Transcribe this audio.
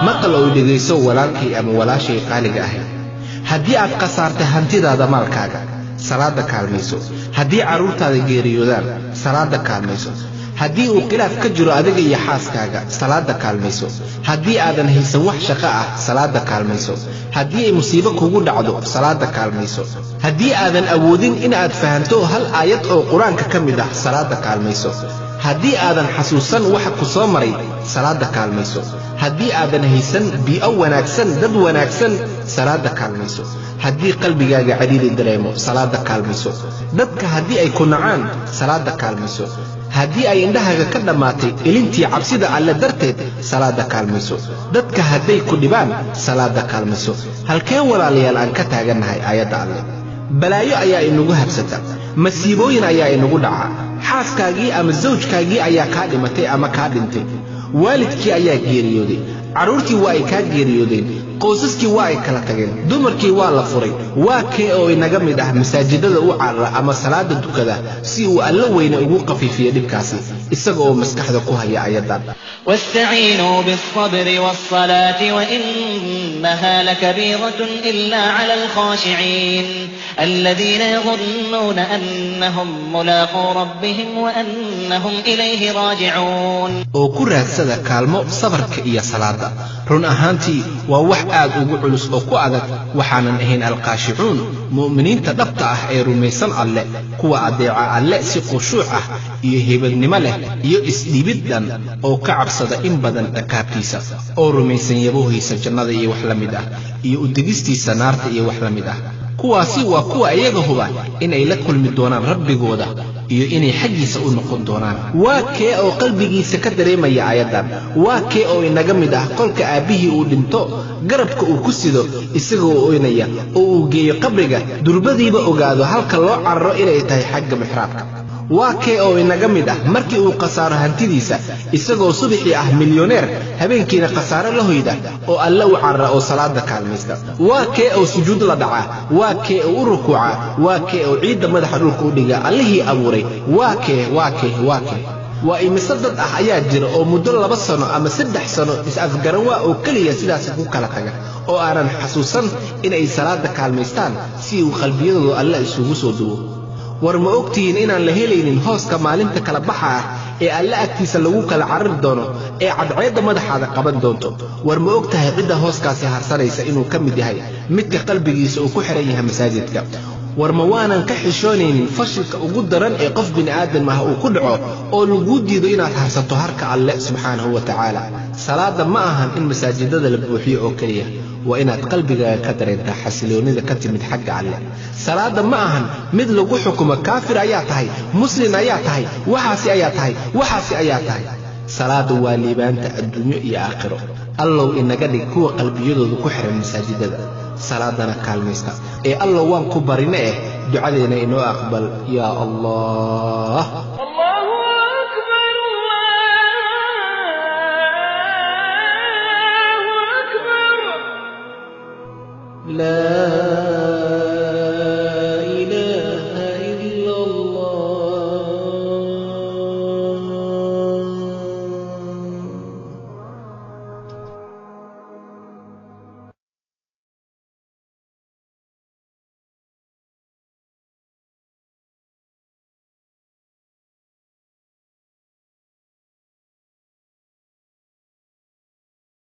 maqal oo dhageyso walaalkii ama walaashay qaaliga ah haddii aad qasaartay hantidaada maalkaaga salaada kaalmayso haddii caruurtaada geeriyoodaan salaada kaalmayso haddii uu khilaaf ka jiro adiga iyo xaaskaaga salaada kaalmayso haddii aadan haysan wax shaqo ah salaada kaalmayso haddii ay musiibo kugu dhacdo salaada kaalmayso haddii aadan awoodin in aad fahanto hal aayad oo quraanka ka mid ah salaada kaalmayso haddii aadan xasuusan waxa ku soo maray salaada kaalmayso haddii aadan haysan biyo wanaagsan dad wanaagsan salaada kaalmayso haddii qalbigaaga ciriiri dareemo salaada kaalmayso dadka haddii ay ku nacaan salaada kaalmayso haddii ay indhahaaga ka dhamaatay ilintii cabsida alle darteed salaada kaalmayso dadka hadday ku dhibaan salaada kaalmayso halkeen walaalayaal aan ka taaganahay aayadda alle balaayo ayaa inagu habsata masiibooyin ayaa inagu dhaca xaaskaagii ama zawjkaagii ayaa kaa dhimatay ama kaa dhintay waalidkii ayaa geeriyooday caruurtii waa ay kaa geeriyoodeen qoysaskii waa ay kala tageen dumarkii waa la furay waa kee oo inaga mid ah masaajidada u carara ama salaada dukada si uu alla weyne ugu qafiifiyo dhibkaasi isaga oo maskaxda ku haya ayadan واستعينوا بالصبر والصلاة وإنها لكبيرة إلا على الخاشعين الذين يظنون أنهم ملاقو ربهم وأنهم إليه راجعون oo ku raadsada kaalmo sabarka iyo salaada run ahaantii waa wax aad ugu culus oo ku adag waxaanan ahayn alqaashicuun mu'miniinta dhabta ah ee rumaysan alle kuwa adeeca alle si khushuuc ah iyo heebadnimo leh iyo isdhiibiddan oo ka cabsada in badan dhakaabtiisa oo rumaysan yabohiisa jannada iyo wax la mid ah iyo u degistiisa naarta iyo wax la mid ah kuwaasi waa kuwa iyaga huba inay la kulmi doonaan rabbigooda iyo inay xaqiisa u noqon doonaan waa kee oo qalbigiisa ka dareemaya ayadan waa kee oo inaga mid ah qolka aabihii uu dhinto garabka uu ku sido isagoo oynaya oo uu geeyo qabriga durbadiiba ogaado halka loo cararo inay tahay xagga mixraabka waa kee oo inaga mid ah markii uu qasaaro hantidiisa isagoo subaxii ah milyoneer habeenkiina qasaaro la hoyda oo alla u carara oo salaada kaalmaysta waa kee oo sujuud la dhaca waa kee oo u rukuuca waa kee oo ciidda madaxa dhulka u dhiga allihii abuuray waa kee waa imise dad ah ayaa jira oo muddo 2 sano ama 3 sano is-afgaran waa oo kaliya sidaas ku kala taga oo aanan xasuusan inay salaada kaalmaystaan si uu qalbiyadooda alla isugu soo duwo war ma ogtiin inaan la helaynin hooska maalinta kala baxa ah ee alla agtiisa lagu kala carari doono ee cadceedda madaxaada qaban doonto war ma ogtahay cidda hooskaasi harsanaysa inuu ka mid yahay midka qalbigiisa uu ku xiran yahay masaajidka war ma waanan ka xishoonaynin fashilka ugu daran ee qof bini aadam ah uu ku dhaco oo lagu diido inaad harsato harka alle subxaanahu wa tacaala salaada ma ahan in masaajidada la buuxiyo oo kaliya waa inaad qalbigaaga ka dareentaa xasiloonida ka timid xagga alle salaada ma ahan mid lagu xukumo kaafir ayaa tahay muslim ayaa tahay waxaasi ayaa tahay salaada waa liibaanta adduunyo iyo aakhiro allow inaga dhig kuwa qalbiyadooda ku xiran masaajidada salaadana kaalmaysta ee allow waan ku barine ducadeena inoo aqbal yaa allah لا